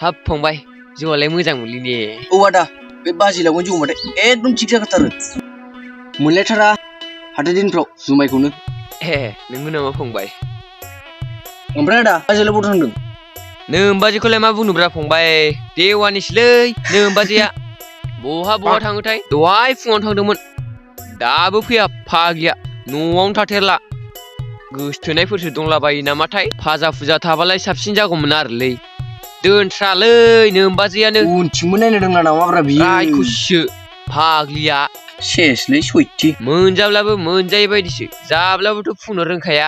हाब फंबाय जौआलाय मोजां मोनलै ने औ आदा बे बाजै लावगोन जौ होनबाथाय एकदम थिग जाखाथारो मोनलायथारा हाथाय दिनफ्राव जुमायखौनो ए नोंगौ नामा फंबाय ओमफ्राय आदा बाजैलाय बहा थांदों नोम्बाजैखौलाय मा बुंनोब्रा फंबाय देवानिसोलै नोम्बाजैया बहा थाङोथाय दहाय फुङावनो थांदोंमोन दाबो फैया फाग्लिया न'आवनो थाथेरला गोसथोनायफोरसो दंलाबायो नामाथाय फाजा फुजा थाबालाय साबसिन जागौमोन आरोलै दोनथ्रालै नोम्बाजैयानो उनथिंबो नायनो रोंला नामाब्रा बियो रायखौसो फाग्लिया सेसलै सयथि मोनजाब्लाबो मोनजायै बायदिसो जाब्लाबोथ' फुंनो रोंखाया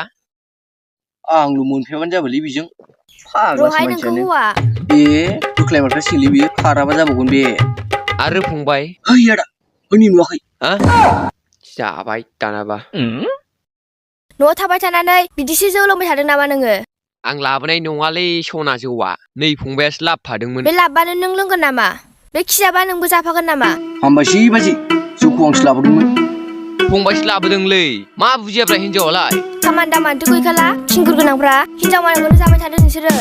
आंल' मोनफैयाबानो जाबायलै बेजों फाग्लासो रहाय नोंखौ मानसियानो हौवा दुख्लाय माथ्रा सिंलै बियो खाराबा जाबावगोन बे आरो फंबाय है आदा होनै नुवाखै जाबाय दानाबा न'आव थाबाय थानानै बिदिसो जौ लोंबाय थादों नामा नोङो आं लाबोनाय नङालै सना जौआ नै फंबायासो लाबोफादोंमोन बे लाबबानो नों लोंगोन नामा बे खिजाबा नोंबो जाफागोन नामा हामबायसै बाजै जौखौ आंसो लाबोदोंमोन फंबायसो लाबोदोंलै मा बुजियाब्रा हिनजावालाय खामान दामानथ' गैखाला खिंगुर गोनांफ्रा हिनजाव मानखौनो जाबाय थादों नोंसोरो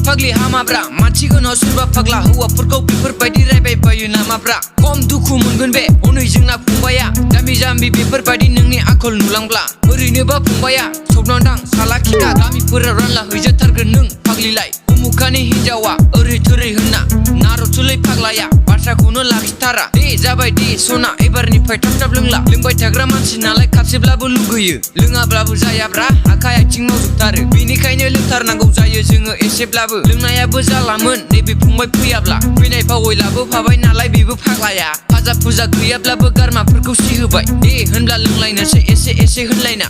फाग्लि हामाब्रा मानसि गोनां सोरबा फाग्ला हौवाफोरखौ बेफोरबायदि रायबाय बायो नामाब्रा खम दुखु मोनगोन बे हनै जोंना फंबाया जाम्बि जाम्बि बेफोरबायदि नोंनि आखल नुलांब्ला ओरैनोबा फंबाया सबनांदां साला खिथा गामिफोराव रानला हैजाथारगोन नों फाग्लिलाय उमुखानि हिनजावा ओरै थोरै होनना नारथुलै फाग्लाया बाथ्राखौनो लाखिथारा दे जाबाय दे सना एबारनिफ्राय थाब थाब लोंला लोंबाय थाग्रा मानसि नालाय खाबसेब्लाबो लुगैयो लोङाब्लाबो जायाब्रा आखाइ आथिं मावजोबथारो बेनिखायनो लोंथारनांगौ जायो जोङो एसेब्लाबो लोंनायाबो जालामोन नैबे फंबाय फैयाब्ला फैनाय फावै लाबोफाबाय नालाय बेबो फाग्लाया फाजा फुजा गैयाब्लाबो गारमाफोरखौ सिहोबाय दे होनब्ला लोंलायनोसै एसे एसे होनलायना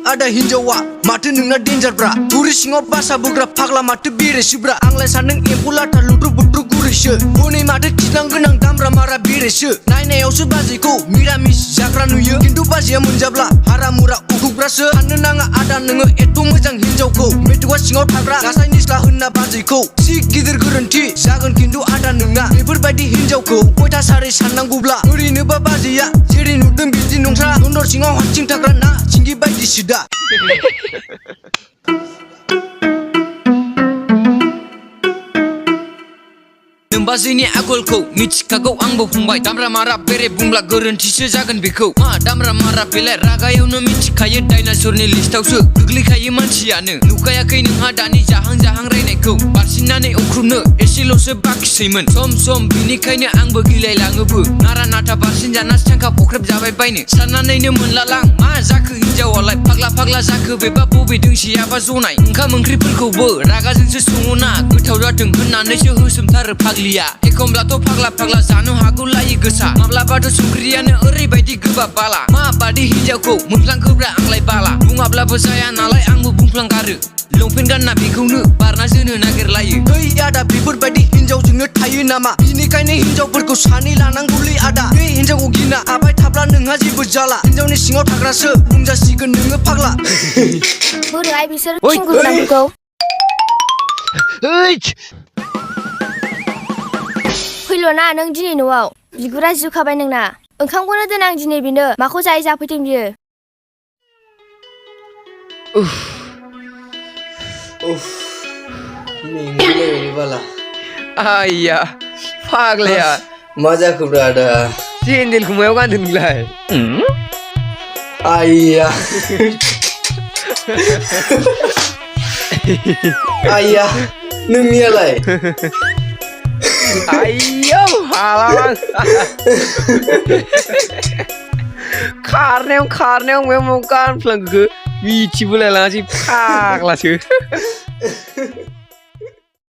आदा हिनजावा माथो नोंना डेन्जारब्रा गुरि सिङाव बासा बोग्रा फाग्ला माथो बेरेसोब्रा आंलाय सानदों एम्फौ लाथा लुद्रु बुद्रु गुरैसो हनै माथो खिथां गोनां दामब्रा मारा बेरेसो नायनायावसो बाजैखौ मिरामिस जाग्रा नुयो खिन्थु बाजैया मोनजाब्ला हारा मुरा उखुग्रासो साननो नाङा आदा नोङो एथ' मोजां हिनजावखौ मेथ'आ सिङाव थाग्रा गासाय निस्ला होनना बाजैखौ जि गिदिर गोरोन्थि जागोन खिन्थु आदा नोंना बेफोरबायदि हिनजावखौ अयथासारै साननांगौब्ला ओरैनोबा बाजैया जेरै नुदों बिदि नंथ्रा दन्दर सिङाव हारसिं थाग्रा ना सिंगि बायदिसो दा नोम्बाजैनि आगलखौ मिथिखागौ आंबो फंबाय दामब्रा मारा बेरे बुंब्ला गोरोन्थिसो जागोन बेखौ मा दामब्रा मारा बेलाय रागायावनो मिथिखायो डाइनासरनि लिस्टावसो गोग्लैखायो मानसियानो नुखायाखै नोंहा दानि जाहां जाहां रायनायखौ बारसिननानै अख्रुबनो एसेल'सो बाखिसैमोन सम सम बिनिखायनो आंबो गिलायलाङोबो नारा नाथा बारसिन जाना सानखा फख्रेब जाबाय बायनो साननानैनो मोनलालां मा जाखो हिनजावालाय फाग्ला फाग्ला जाखो बेबा बबे दोंसेयाबा जनाय ओंखाम ओंख्रिफोरखौबो रागाजोंसो सङोना गोथाव जाथों होननानैसो होसोमथारो फाग्लिया एखमब्लाथ' फाग्ला फाग्ला जानो हागौ लायो गोसा माब्लाबाथ' संख्रियानो ओरैबायदि गोबाब बाला माबादि हिनजावखौ मोनफ्लांखोब्रा आंलाय बाला बुङाब्लाबो जाया नालाय आंबो बुंफ्लांगारो लंपेन्ट गानना बेखौनो बारना जोनो नागिरलायो है आदा बेफोरबायदि हिनजावजोंनो थायो नामा बिनिखायनो हिनजावफोरखौ सानै लानांगौलै आदा बे हिनजावखौ गिना आबाय थाब्ला नोंहा जेबो जाला हिनजावनि सिङाव थाग्रासो बुंजासिगोन नोङो फाग्ला बोरैहाय बिसोर खिंगुर गोनांफोरखौ फैल'ना नों दिनै न'आव बिगुरा जिउखाबाय नोंना ओंखामखौनो दोन आं दिनै बेनो माखौ जायै जाफैथों बियो मेंलायबायलै बाला आइया फाग्लाया मा जाखोब्रा आदा सेन्देलखौ मायाव गानदों नोंलाय आइया आइया नोंनियालाय आइयौ हालां खारनायाव मायाव गानफ्लांखो मिथिबोलाय लाङासै फाग्लासो